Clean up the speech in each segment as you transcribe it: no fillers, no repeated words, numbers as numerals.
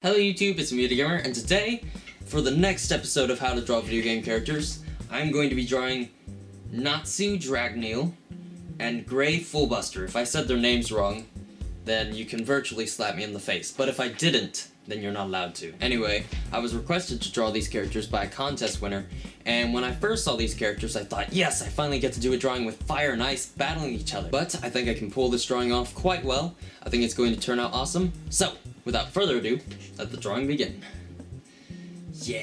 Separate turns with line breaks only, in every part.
Hello YouTube, it's me, Vdeogamer, and today, for the next episode of How to Draw Video Game Characters, I'm going to be drawing Natsu Dragneel and Gray Fullbuster. If I said their names wrong, then you can virtually slap me in the face, but if I didn't, then you're not allowed to. Anyway, I was requested to draw these characters by a contest winner, and when I first saw these characters, I thought, yes, I finally get to do a drawing with fire and ice battling each other. But I think I can pull this drawing off quite well. I think it's going to turn out awesome. So, without further ado, let the drawing begin. Yeah.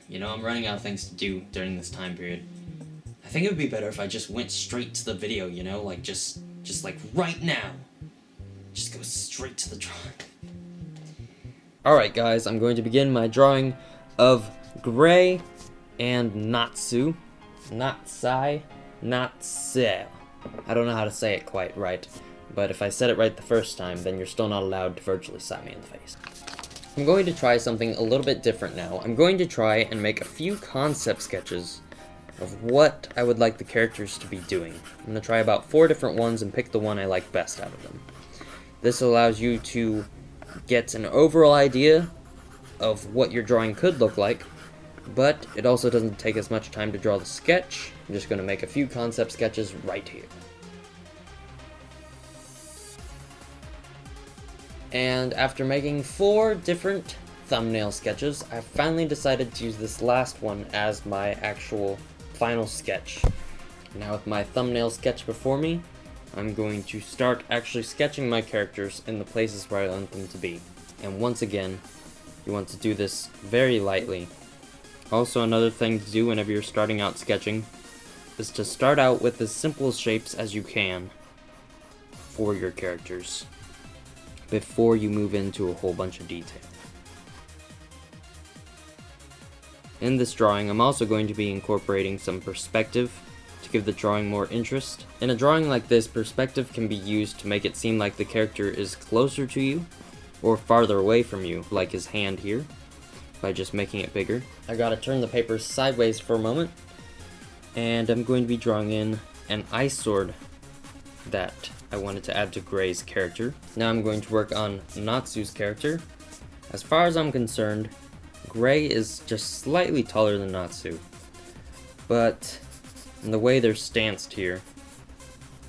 You know, I'm running out of things to do during this time period. I think it would be better if I just went straight to the video, you know? Like, just like right now. Just go straight to the drawing. Alright guys, I'm going to begin my drawing of Gray and Natsu. Natsu. I don't know how to say it quite right, but if I said it right the first time, then you're still not allowed to virtually slap me in the face. I'm going to try something a little bit different now. I'm going to try and make a few concept sketches of what I would like the characters to be doing. I'm going to try about 4 different ones and pick the one I like best out of them. This allows you to get an overall idea of what your drawing could look like, but it also doesn't take as much time to draw the sketch. I'm just going to make a few concept sketches right here. And after making 4 different thumbnail sketches, I finally decided to use this last one as my actual final sketch. Now with my thumbnail sketch before me, I'm going to start actually sketching my characters in the places where I want them to be. And once again, you want to do this very lightly. Also, another thing to do whenever you're starting out sketching is to start out with as simple shapes as you can for your characters before you move into a whole bunch of detail. In this drawing, I'm also going to be incorporating some perspective to give the drawing more interest. In a drawing like this, perspective can be used to make it seem like the character is closer to you or farther away from you, like his hand here, by just making it bigger. I gotta turn the paper sideways for a moment, and I'm going to be drawing in an ice sword that I wanted to add to Gray's character. Now I'm going to work on Natsu's character. As far as I'm concerned, Gray is just slightly taller than Natsu, but in the way they're stanced here,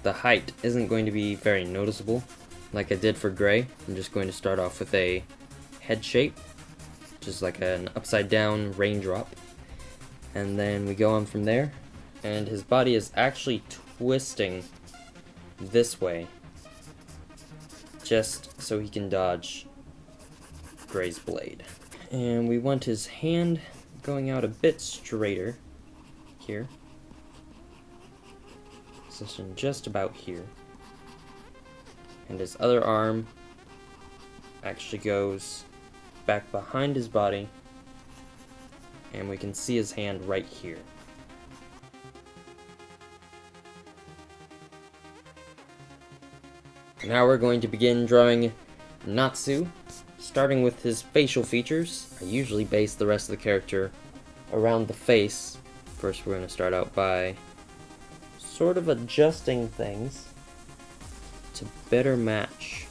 the height isn't going to be very noticeable like I did for Gray. I'm just going to start off with a head shape, just like an upside down raindrop, and then we go on from there, and his body is actually twisting this way just so he can dodge Gray's blade. And we want his hand going out a bit straighter here, position just about here, and his other arm actually goes back behind his body, and we can see his hand right here. Now we're going to begin drawing Natsu, starting with his facial features. I usually base the rest of the character around the face. First, we're going to start out by sort of adjusting things to better match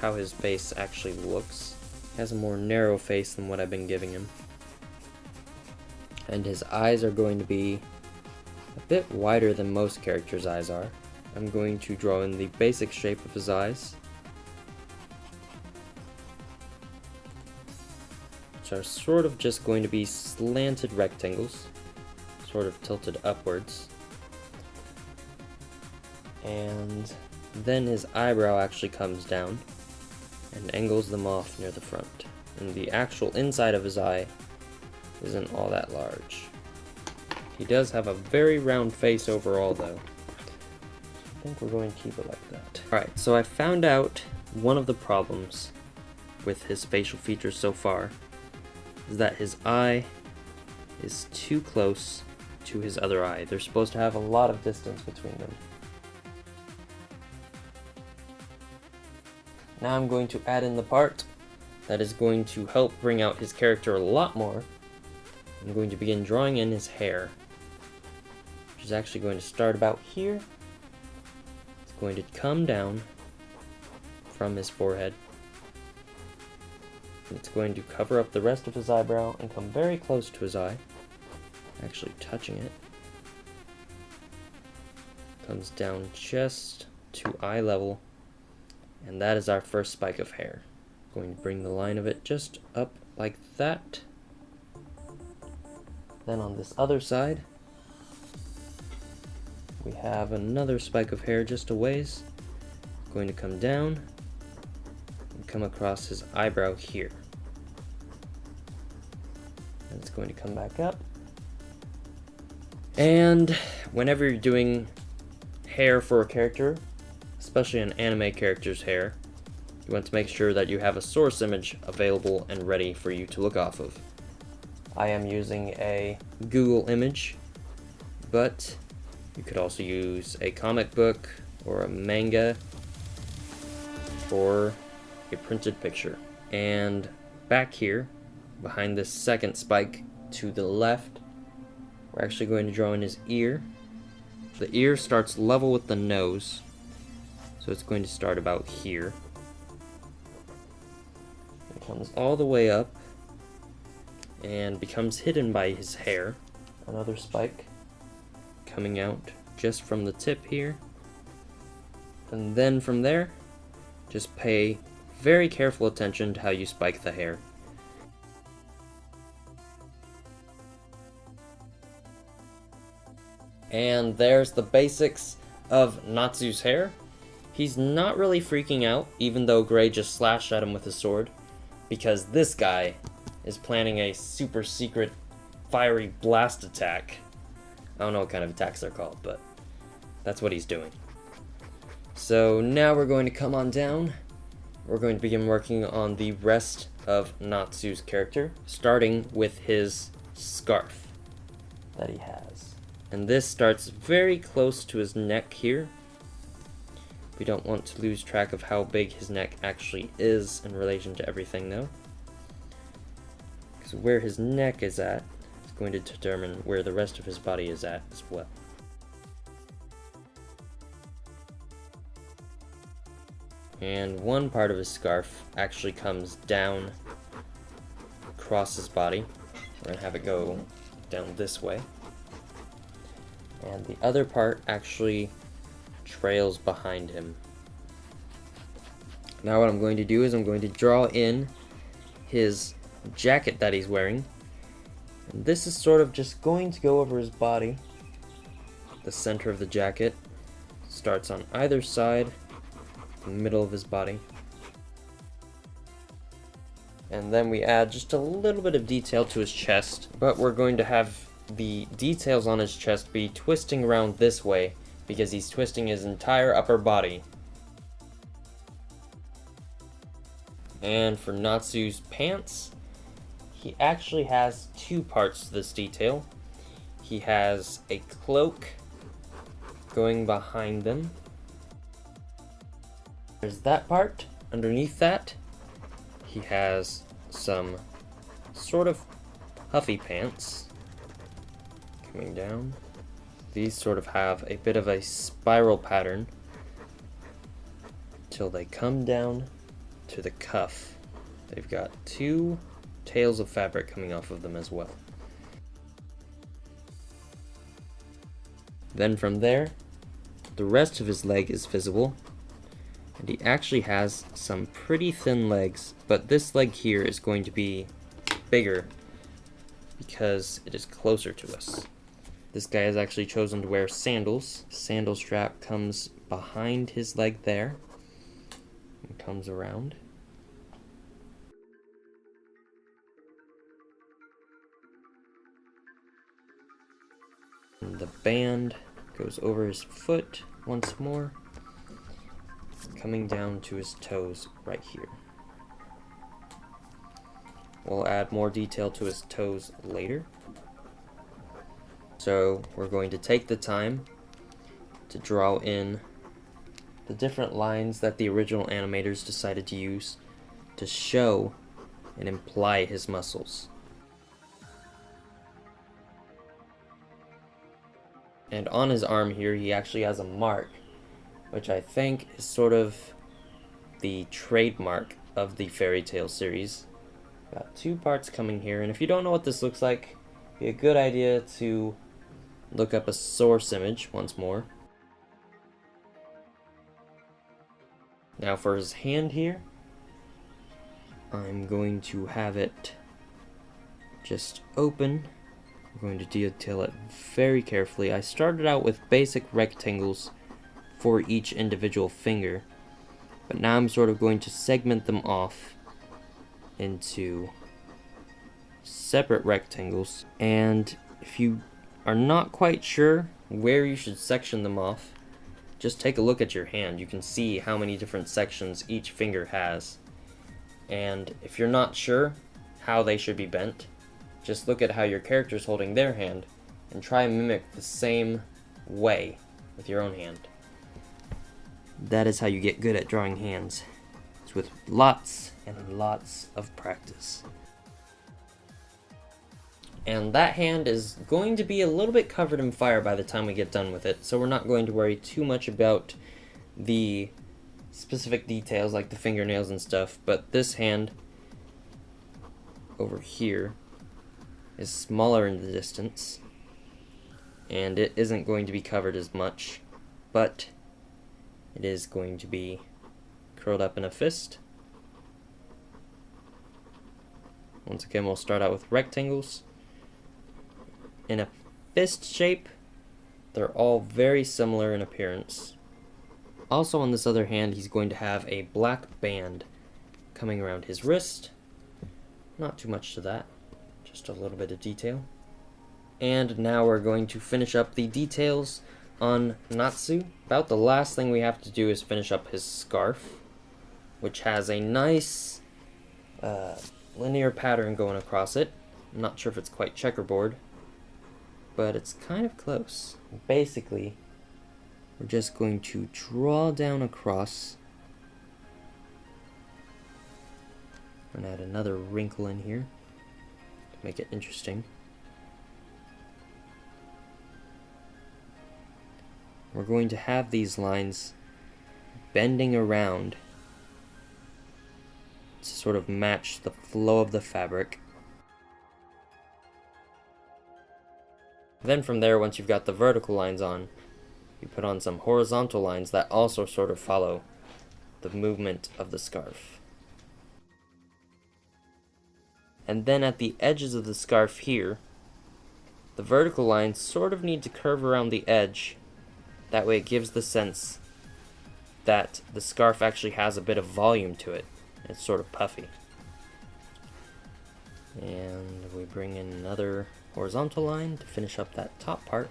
how his face actually looks. He has a more narrow face than what I've been giving him. And his eyes are going to be a bit wider than most characters' eyes are. I'm going to draw in the basic shape of his eyes, which are sort of just going to be slanted rectangles, sort of tilted upwards. And then his eyebrow actually comes down and angles them off near the front. And the actual inside of his eye isn't all that large. He does have a very round face overall though. I think we're going to keep it like that. Alright, so I found out one of the problems with his facial features so far is that his eye is too close to his other eye. They're supposed to have a lot of distance between them. Now I'm going to add in the part that is going to help bring out his character a lot more. I'm going to begin drawing in his hair, which is actually going to start about here. It's going to come down from his forehead It's going to cover up the rest of his eyebrow and come very close to his eye, actually touching it. Comes down just to eye level, and that is our first spike of hair. Going to bring the line of it just up like that. Then on this other side, we have another spike of hair just a ways. Going to come down and come across his eyebrow here. And it's going to come back up. And whenever you're doing hair for a character, especially an anime character's hair, you want to make sure that you have a source image available and ready for you to look off of. I am using a Google image, but you could also use a comic book or a manga or a printed picture. And back here, behind this second spike to the left, we're actually going to draw in his ear. The ear starts level with the nose, so it's going to start about here. It comes all the way up and becomes hidden by his hair. Another spike coming out just from the tip here. And then from there, just pay very careful attention to how you spike the hair. And there's the basics of Natsu's hair. He's not really freaking out, even though Gray just slashed at him with his sword, because this guy is planning a super secret fiery blast attack. I don't know what kind of attacks they're called, but that's what he's doing. So now we're going to come on down. We're going to begin working on the rest of Natsu's character, starting with his scarf that he has. And this starts very close to his neck here. We don't want to lose track of how big his neck actually is in relation to everything though. Because where his neck is at is going to determine where the rest of his body is at as well. And one part of his scarf actually comes down across his body. We're going to have it go down this way. And the other part actually trails behind him. Now what I'm going to do is I'm going to draw in his jacket that he's wearing. And this is sort of just going to go over his body. The center of the jacket starts on either side, the middle of his body. And then we add just a little bit of detail to his chest, but we're going to have the details on his chest be twisting around this way because he's twisting his entire upper body. And for Natsu's pants, he actually has two parts to this detail. He has a cloak going behind them. There's that part. Underneath that, he has some sort of puffy pants coming down. These sort of have a bit of a spiral pattern till they come down to the cuff. They've got two tails of fabric coming off of them as well. Then from there, the rest of his leg is visible, and he actually has some pretty thin legs, but this leg here is going to be bigger because it is closer to us. This guy has actually chosen to wear sandals. Sandal strap comes behind his leg there and comes around. And the band goes over his foot once more, coming down to his toes right here. We'll add more detail to his toes later. So we're going to take the time to draw in the different lines that the original animators decided to use to show and imply his muscles. And on his arm here, he actually has a mark, which I think is sort of the trademark of the Fairy Tail series. Got two parts coming here, and if you don't know what this looks like, it'd be a good idea to look up a source image once more. Now for his hand here, I'm going to have it just open. I'm going to detail it very carefully. I started out with basic rectangles for each individual finger, but now I'm sort of going to segment them off into separate rectangles. And if you are not quite sure where you should section them off, just take a look at your hand. You can see how many different sections each finger has. And if you're not sure how they should be bent, just look at how your character's holding their hand and try and mimic the same way with your own hand. That is how you get good at drawing hands. It's with lots and lots of practice. And that hand is going to be a little bit covered in fire by the time we get done with it, so we're not going to worry too much about the specific details like the fingernails and stuff, but this hand over here is smaller in the distance, and it isn't going to be covered as much, but it is going to be curled up in a fist. Once again, we'll start out with rectangles. In a fist shape, they're all very similar in appearance. Also on this other hand, he's going to have a black band coming around his wrist. Not too much to that, just a little bit of detail. And now we're going to finish up the details on Natsu. About the last thing we have to do is finish up his scarf, which has a nice linear pattern going across it. I'm not sure if it's quite checkerboard, but it's kind of close. Basically, we're just going to draw down across and add another wrinkle in here to make it interesting. We're going to have these lines bending around to sort of match the flow of the fabric. Then from there, once you've got the vertical lines on, you put on some horizontal lines that also sort of follow the movement of the scarf. And then at the edges of the scarf here, the vertical lines sort of need to curve around the edge. That way it gives the sense that the scarf actually has a bit of volume to it. It's sort of puffy. And we bring in another horizontal line to finish up that top part.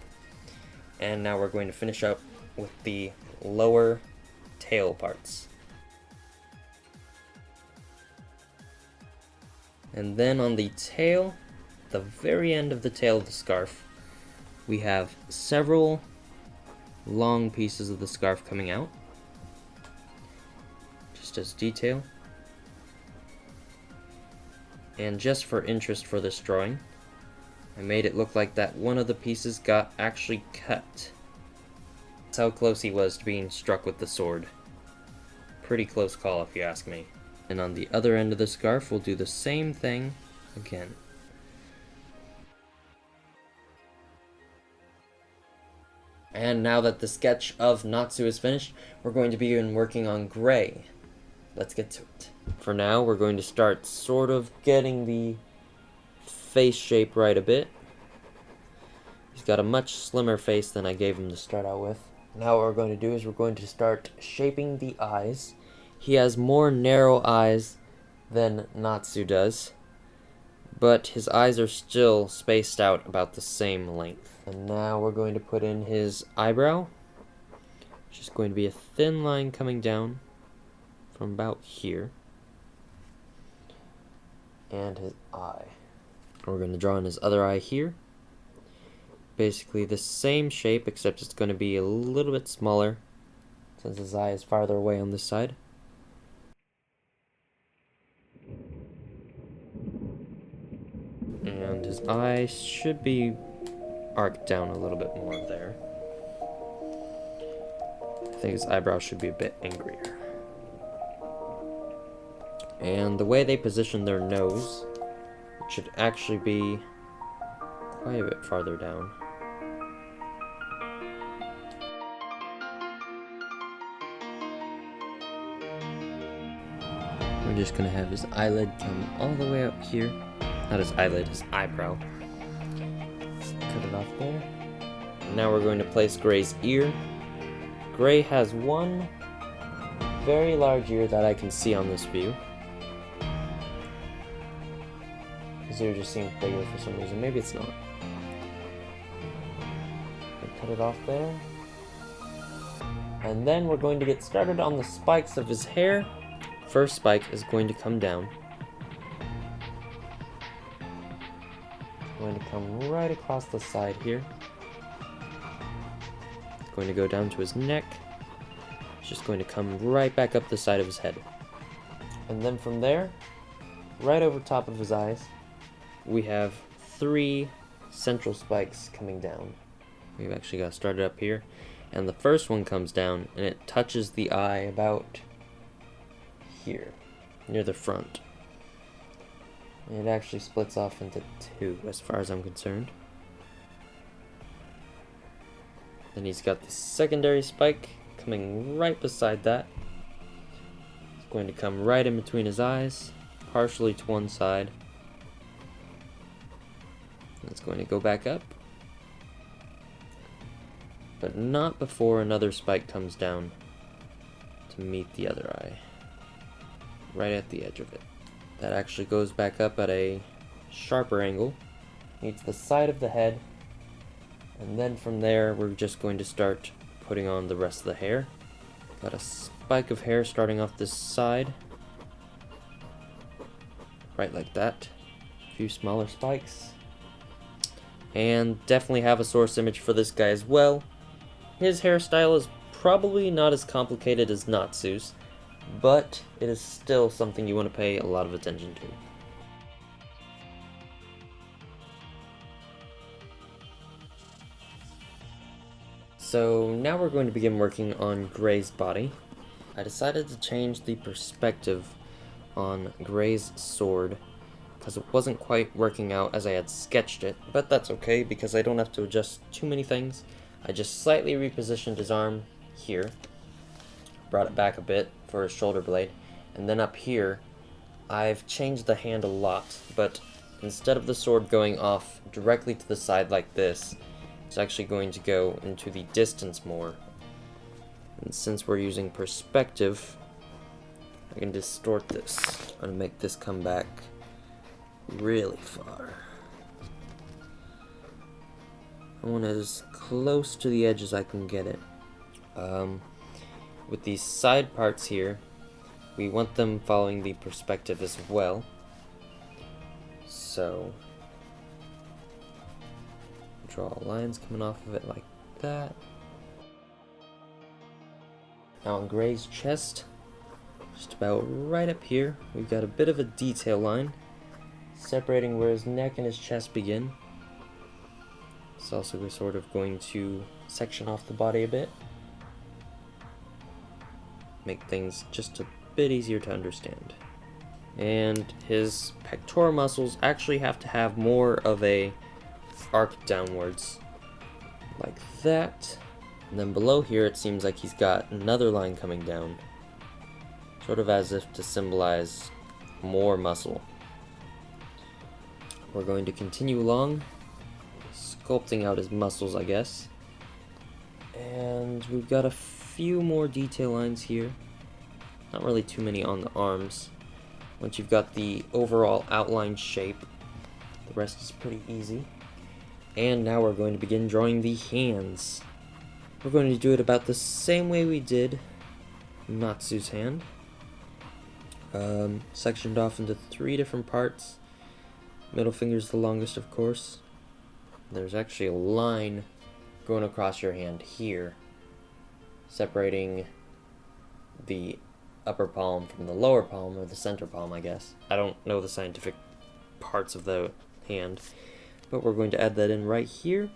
And now we're going to finish up with the lower tail parts. And then on the tail, the very end of the tail of the scarf, we have several long pieces of the scarf coming out, just as detail. And just for interest for this drawing, I made it look like that one of the pieces got actually cut. That's how close he was to being struck with the sword. Pretty close call if you ask me. And on the other end of the scarf, we'll do the same thing again. And now that the sketch of Natsu is finished, we're going to begin working on gray. Let's get to it. For now, we're going to start sort of getting the face shape right a bit. He's got a much slimmer face than I gave him to start out with. Now what we're going to do is we're going to start shaping the eyes. He has more narrow eyes than Natsu does, but his eyes are still spaced out about the same length. And now we're going to put in his eyebrow, which is going to be a thin line coming down from about here, and his eye. We're going to draw in his other eye here. Basically the same shape, except it's going to be a little bit smaller since his eye is farther away on this side. And his eye should be arced down a little bit more there. I think his eyebrow should be a bit angrier. And the way they position their nose, it should actually be quite a bit farther down. We're just gonna have his eyelid come all the way up here. Not his eyelid, his eyebrow. Cut it off there. And now we're going to place Gray's ear. Gray has one very large ear that I can see on this view. His ear just seems bigger for some reason. Maybe it's not. Cut it off there. And then we're going to get started on the spikes of his hair. First spike is going to come down. It's going to come right across the side here. It's going to go down to his neck. It's just going to come right back up the side of his head. And then from there, right over top of his eyes, we have 3 central spikes coming down. We've actually got started up here. And the first one comes down and it touches the eye about here, near the front. And it actually splits off into 2 as far as I'm concerned. Then he's got the secondary spike coming right beside that. It's going to come right in between his eyes, partially to one side. And it's going to go back up. But not before another spike comes down to meet the other eye. Right at the edge of it. That actually goes back up at a sharper angle, meets the side of the head, and then from there we're just going to start putting on the rest of the hair. Got a spike of hair starting off this side, right like that. A few smaller spikes, and definitely have a source image for this guy as well. His hairstyle is probably not as complicated as Natsu's, but it is still something you want to pay a lot of attention to. So now we're going to begin working on Gray's body. I decided to change the perspective on Gray's sword because it wasn't quite working out as I had sketched it, but that's okay because I don't have to adjust too many things. I just slightly repositioned his arm here, brought it back a bit for his shoulder blade, and then up here I've changed the hand a lot, but instead of the sword going off directly to the side like this, it's actually going to go into the distance more. And since we're using perspective, I can distort this and make this come back really far. I want it as close to the edge as I can get it. With these side parts here, we want them following the perspective as well. So, draw lines coming off of it like that. Now on Gray's chest, just about right up here, we've got a bit of a detail line separating where his neck and his chest begin. It's also sort of going to section off the body a bit, make things just a bit easier to understand. And his pectoral muscles actually have to have more of a arc downwards, like that. And then below here it seems like he's got another line coming down, sort of as if to symbolize more muscle. We're going to continue along, sculpting out his muscles, I guess. And we've got a few more detail lines here. Not really too many on the arms. Once you've got the overall outline shape, the rest is pretty easy. And now we're going to begin drawing the hands. We're going to do it about the same way we did Natsu's hand. Sectioned off into 3 different parts. Middle finger's the longest, of course. There's actually a line going across your hand here, separating the upper palm from the lower palm, or the center palm, I guess. I don't know the scientific parts of the hand, but we're going to add that in right here.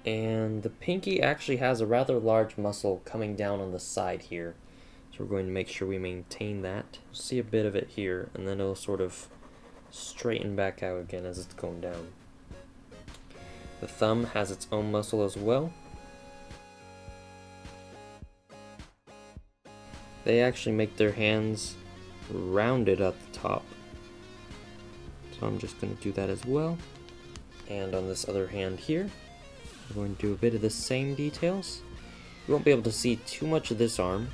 And the pinky actually has a rather large muscle coming down on the side here. So we're going to make sure we maintain that. See a bit of it here, and then it'll sort of straighten back out again as it's going down. The thumb has its own muscle as well. They actually make their hands rounded at the top. So I'm just going to do that as well. And on this other hand here, we're going to do a bit of the same details. You won't be able to see too much of this arm.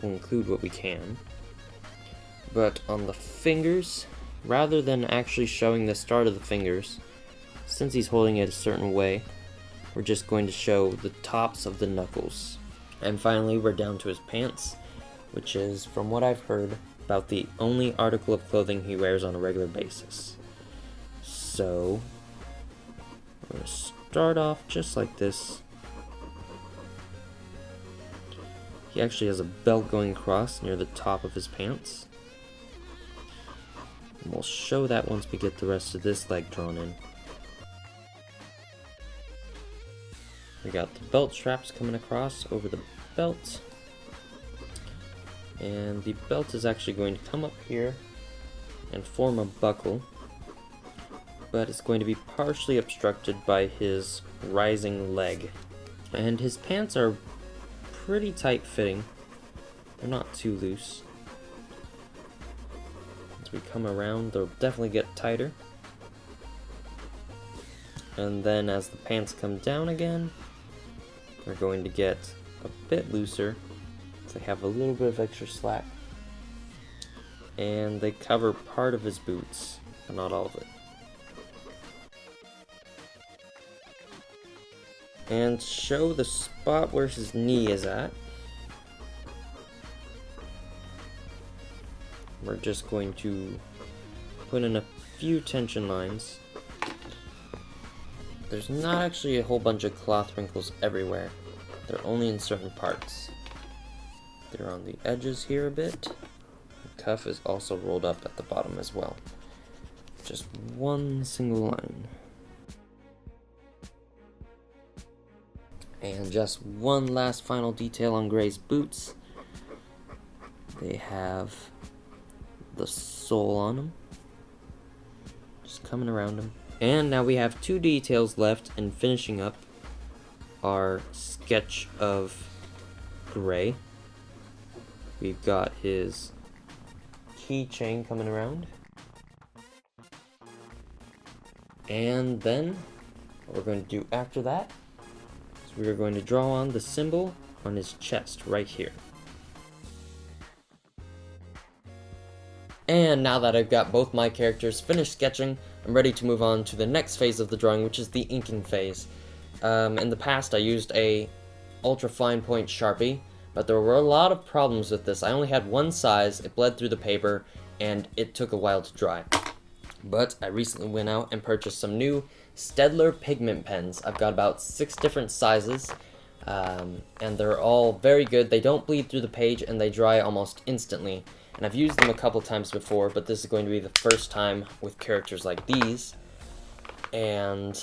We'll include what we can. But on the fingers, rather than actually showing the start of the fingers, since he's holding it a certain way, we're just going to show the tops of the knuckles. And finally, we're down to his pants, which is, from what I've heard, about the only article of clothing he wears on a regular basis. So, we're going to start off just like this. He actually has a belt going across near the top of his pants. And we'll show that once we get the rest of this leg drawn in. We got the belt straps coming across over the belt. And the belt is actually going to come up here and form a buckle, but it's going to be partially obstructed by his rising leg. And his pants are pretty tight fitting. They're not too loose. As we come around, they'll definitely get tighter. And then as the pants come down again, they're going to get a bit looser. They have a little bit of extra slack, and they cover part of his boots, but not all of it. And show the spot where his knee is at. We're just going to put in a few tension lines. There's not actually a whole bunch of cloth wrinkles everywhere. They're only in certain parts. They're on the edges here a bit. The cuff is also rolled up at the bottom as well. Just one single line. And just one last final detail on Gray's boots. They have the sole on them, just coming around them. And now we have two details left, and finishing up our sketch of Gray. We've got his keychain coming around. And then what we're going to do after that is we are going to draw on the symbol on his chest right here. And now that I've got both my characters finished sketching, I'm ready to move on to the next phase of the drawing, which is the inking phase. In the past I used a ultra fine point Sharpie, but there were a lot of problems with this. I only had one size, it bled through the paper, and it took a while to dry. But I recently went out and purchased some new Staedtler pigment pens. I've got about 6 different sizes, and they're all very good. They don't bleed through the page, and they dry almost instantly. And I've used them a couple times before, but this is going to be the first time with characters like these. And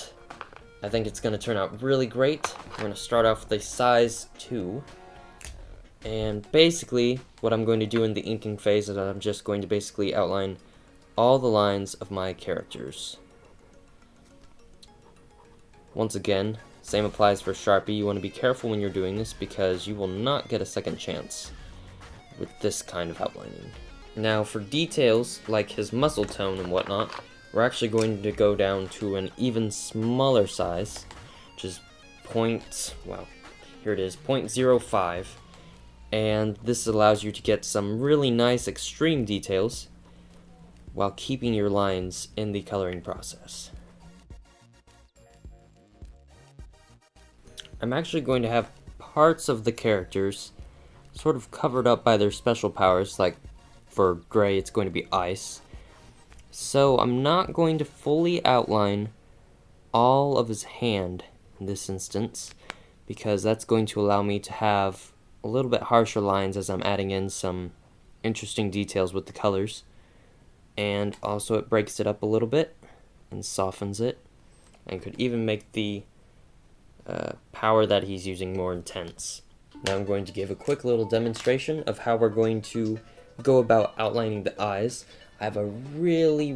I think it's going to turn out really great. I'm going to start off with a size 2. And basically, what I'm going to do in the inking phase is I'm just going to basically outline all the lines of my characters. Once again, same applies for Sharpie. You want to be careful when you're doing this because you will not get a second chance with this kind of outlining. Now for details like his muscle tone and whatnot, we're actually going to go down to an even smaller size, which is here it is, 0.05. And this allows you to get some really nice extreme details while keeping your lines in the coloring process. I'm actually going to have parts of the characters sort of covered up by their special powers, like for Gray it's going to be ice. So I'm not going to fully outline all of his hand in this instance, because that's going to allow me to have a little bit harsher lines as I'm adding in some interesting details with the colors. And also it breaks it up a little bit and softens it, and could even make the power that he's using more intense. Now I'm going to give a quick little demonstration of how we're going to go about outlining the eyes. I have a really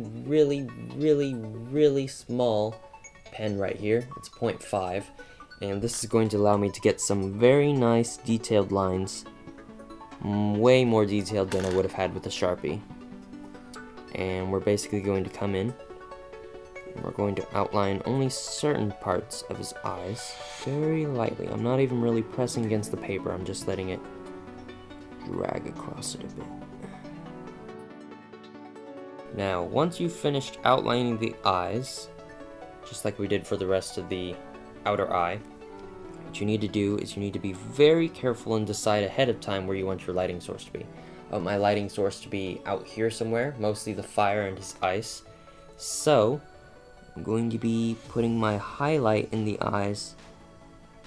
small pen right here. It's 0.5, and this is going to allow me to get some very nice detailed lines, way more detailed than I would have had with a Sharpie. And we're basically going to come in, and we're going to outline only certain parts of his eyes very lightly. I'm not even really pressing against the paper, I'm just letting it drag across it a bit. Now, once you've finished outlining the eyes, just like we did for the rest of the outer eye, what you need to do is you need to be very careful and decide ahead of time where you want your lighting source to be. I want my lighting source to be out here somewhere, mostly the fire and his ice. So, I'm going to be putting my highlight in the eyes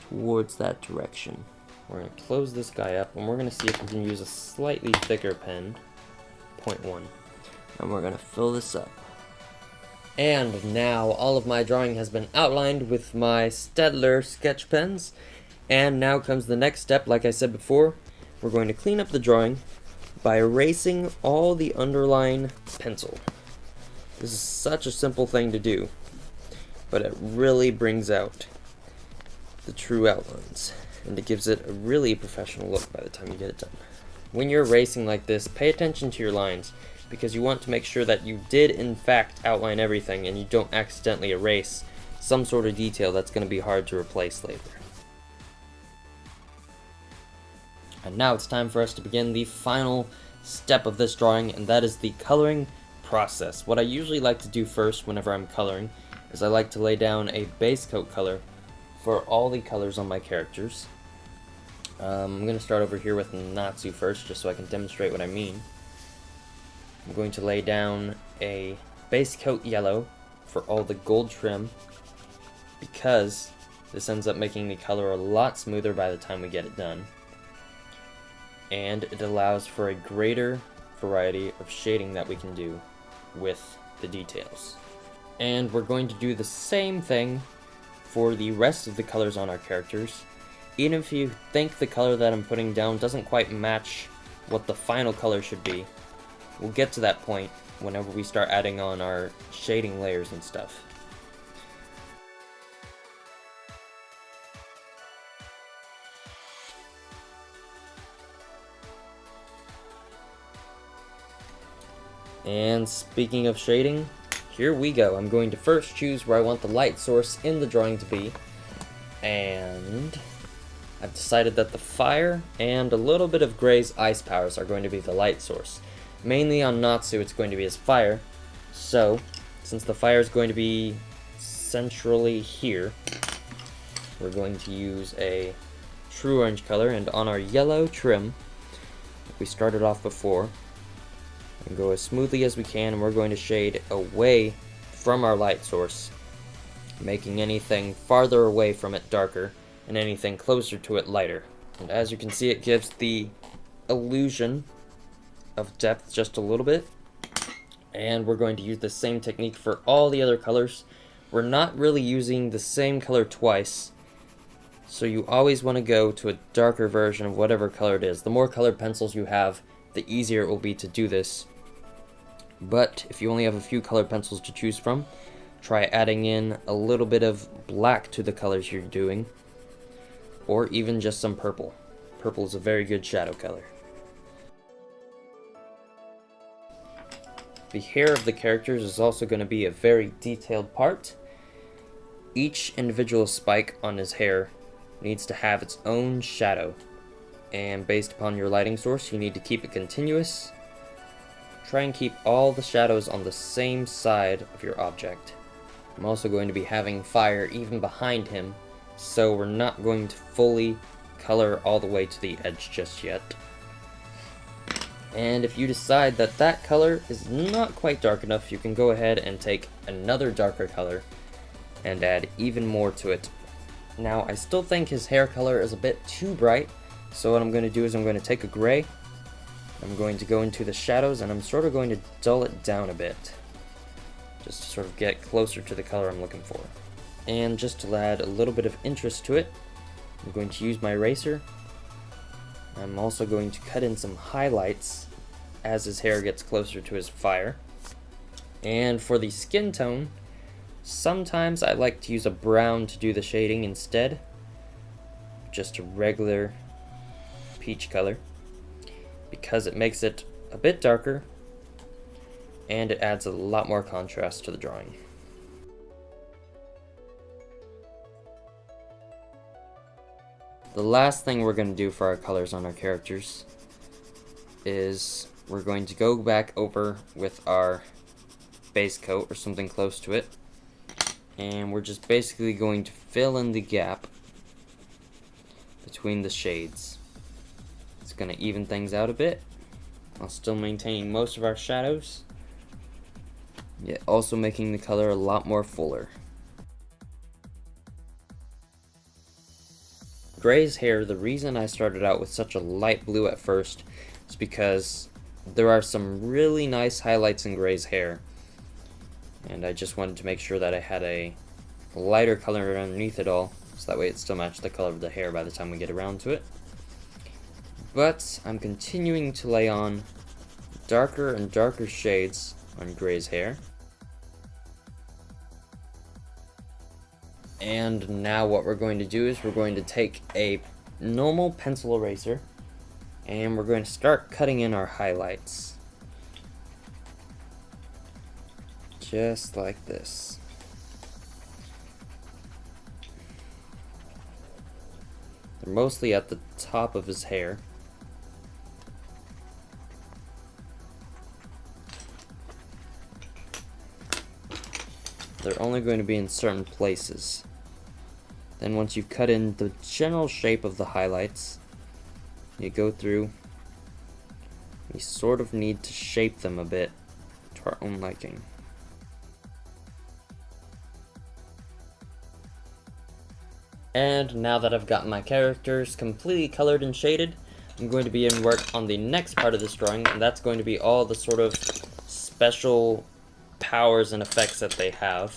towards that direction. We're going to close this guy up, and we're going to see if we can use a slightly thicker pen, 0.1. And we're going to fill this up. And now all of my drawing has been outlined with my Staedtler sketch pens. And now comes the next step. Like I said before, we're going to clean up the drawing by erasing all the underlying pencil. This is such a simple thing to do, but it really brings out the true outlines, and it gives it a really professional look by the time you get it done. When you're erasing like this, pay attention to your lines, because you want to make sure that you did in fact outline everything and you don't accidentally erase some sort of detail that's going to be hard to replace later. And now it's time for us to begin the final step of this drawing, and that is the coloring process. What I usually like to do first whenever I'm coloring is I like to lay down a base coat color for all the colors on my characters. I'm going to start over here with Natsu first, just so I can demonstrate what I mean. I'm going to lay down a base coat yellow for all the gold trim, because this ends up making the color a lot smoother by the time we get it done. And it allows for a greater variety of shading that we can do with the details. And we're going to do the same thing for the rest of the colors on our characters. Even if you think the color that I'm putting down doesn't quite match what the final color should be, we'll get to that point whenever we start adding on our shading layers and stuff. And speaking of shading, here we go. I'm going to first choose where I want the light source in the drawing to be, and I've decided that the fire and a little bit of Gray's ice powers are going to be the light source. Mainly on Natsu, it's going to be his fire, so since the fire is going to be centrally here, we're going to use a true orange color, and on our yellow trim that we started off before, and go as smoothly as we can, and we're going to shade away from our light source, making anything farther away from it darker and anything closer to it lighter. And as you can see, it gives the illusion of depth just a little bit. And we're going to use the same technique for all the other colors. We're not really using the same color twice, so you always want to go to a darker version of whatever color it is. The more colored pencils you have, the easier it will be to do this. But if you only have a few colored pencils to choose from, try adding in a little bit of black to the colors you're doing, or even just some purple. Purple is a very good shadow color. The hair of the characters is also going to be a very detailed part. Each individual spike on his hair needs to have its own shadow, and based upon your lighting source, you need to keep it continuous. Try and keep all the shadows on the same side of your object. I'm also going to be having fire even behind him, so we're not going to fully color all the way to the edge just yet. And if you decide that that color is not quite dark enough, you can go ahead and take another darker color and add even more to it. Now, I still think his hair color is a bit too bright, so what I'm going to do is I'm going to take a gray, I'm going to go into the shadows, and I'm sort of going to dull it down a bit, just to sort of get closer to the color I'm looking for. And just to add a little bit of interest to it, I'm going to use my eraser I'm also going to cut in some highlights as his hair gets closer to his fire. And for the skin tone, sometimes I like to use a brown to do the shading instead. Just a regular peach color, because it makes it a bit darker and it adds a lot more contrast to the drawing. The last thing we're going to do for our colors on our characters is we're going to go back over with our base coat or something close to it, and we're just basically going to fill in the gap between the shades. It's going to even things out a bit while still maintaining most of our shadows, yet also making the color a lot more fuller. Gray's hair, the reason I started out with such a light blue at first is because there are some really nice highlights in Gray's hair, and I just wanted to make sure that I had a lighter color underneath it all, so that way it still matched the color of the hair by the time we get around to it. But I'm continuing to lay on darker and darker shades on Gray's hair. And now what we're going to do is we're going to take a normal pencil eraser and we're going to start cutting in our highlights. Just like this. They're mostly at the top of his hair. They're only going to be in certain places. Then once you've cut in the general shape of the highlights, you go through, we sort of need to shape them a bit to our own liking. And now that I've got my characters completely colored and shaded, I'm going to begin work on the next part of this drawing, and that's going to be all the sort of special powers and effects that they have,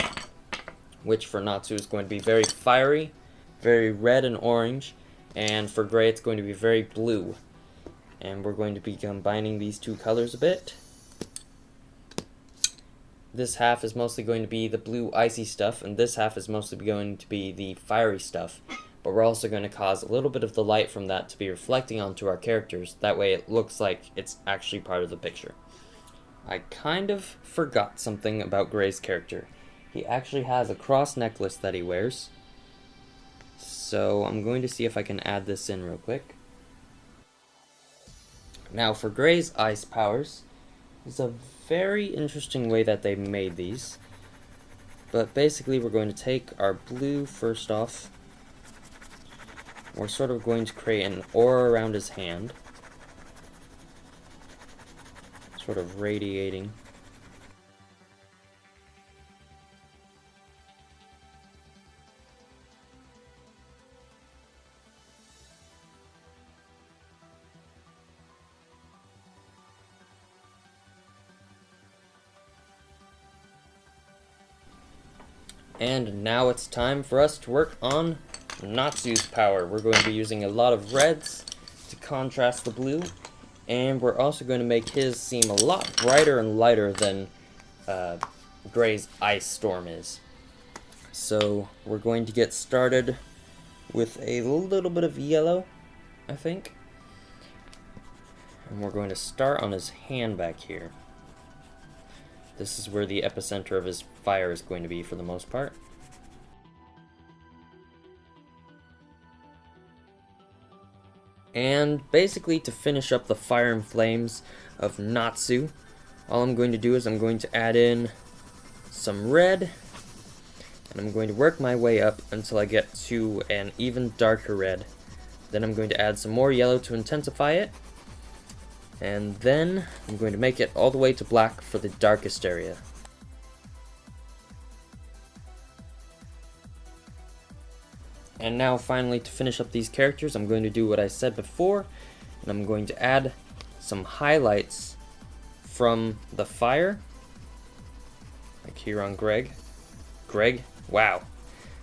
which for Natsu is going to be very fiery, very red and orange, and for Gray it's going to be very blue. And we're going to be combining these two colors a bit. This half is mostly going to be the blue icy stuff, and this half is mostly going to be the fiery stuff, but we're also going to cause a little bit of the light from that to be reflecting onto our characters, that way it looks like it's actually part of the picture. I kind of forgot something about Gray's character. He actually has a cross necklace that he wears. So I'm going to see if I can add this in real quick. Now for Gray's ice powers, it's a very interesting way that they made these. But basically we're going to take our blue first off. We're sort of going to create an aura around his hand, sort of radiating. And now it's time for us to work on Natsu's power. We're going to be using a lot of reds to contrast the blue, and we're also going to make his seem a lot brighter and lighter than Gray's ice storm is. So we're going to get started with a little bit of yellow, I think. And we're going to start on his hand back here. This is where the epicenter of his fire is going to be for the most part. And basically to finish up the fire and flames of Natsu, all I'm going to do is I'm going to add in some red, and I'm going to work my way up until I get to an even darker red. Then I'm going to add some more yellow to intensify it, and then I'm going to make it all the way to black for the darkest area. And now finally, to finish up these characters, I'm going to do what I said before, and I'm going to add some highlights from the fire, like here on Greg. Wow.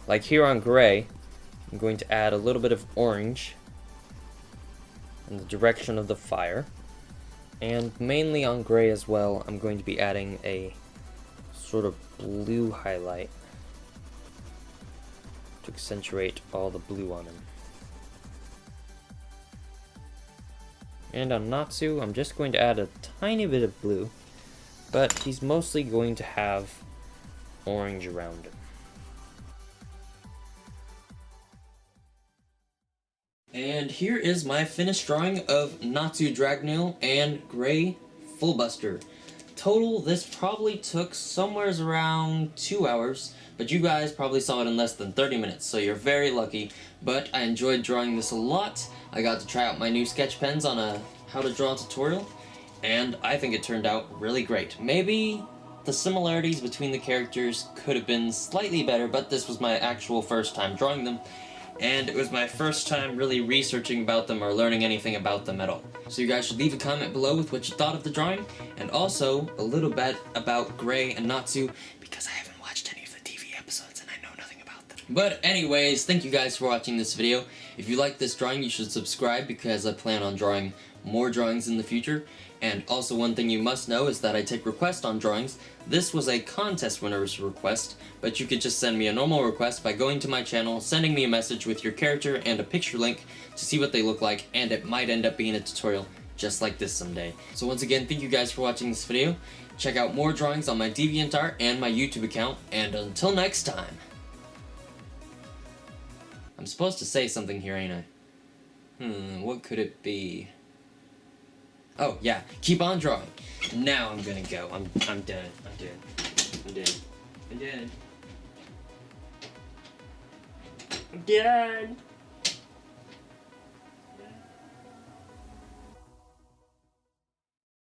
Like here on Gray, I'm going to add a little bit of orange, in the direction of the fire. And mainly on gray as well, I'm going to be adding a sort of blue highlight to accentuate all the blue on him. And on Natsu, I'm just going to add a tiny bit of blue, but he's mostly going to have orange around him. And here is my finished drawing of Natsu Dragneel and Gray Fullbuster. Total, this probably took somewhere around 2 hours, but you guys probably saw it in less than 30 minutes, so you're very lucky. But I enjoyed drawing this a lot. I got to try out my new sketch pens on a how to draw tutorial, and I think it turned out really great. Maybe the similarities between the characters could have been slightly better, but this was my actual first time drawing them, and it was my first time really researching about them or learning anything about them at all. So you guys should leave a comment below with what you thought of the drawing, and also a little bit about Gray and Natsu, because I haven't watched any of the TV episodes and I know nothing about them. But anyways, thank you guys for watching this video. If you like this drawing, you should subscribe, because I plan on drawing more drawings in the future. And also, one thing you must know is that I take requests on drawings. This was a contest winner's request, but you could just send me a normal request by going to my channel, sending me a message with your character and a picture link to see what they look like, and it might end up being a tutorial just like this someday. So once again, thank you guys for watching this video. Check out more drawings on my DeviantArt and my YouTube account, and until next time. I'm supposed to say something here, ain't I? What could it be? Oh, yeah, keep on drawing. Now I'm gonna go. I'm done. I'm done.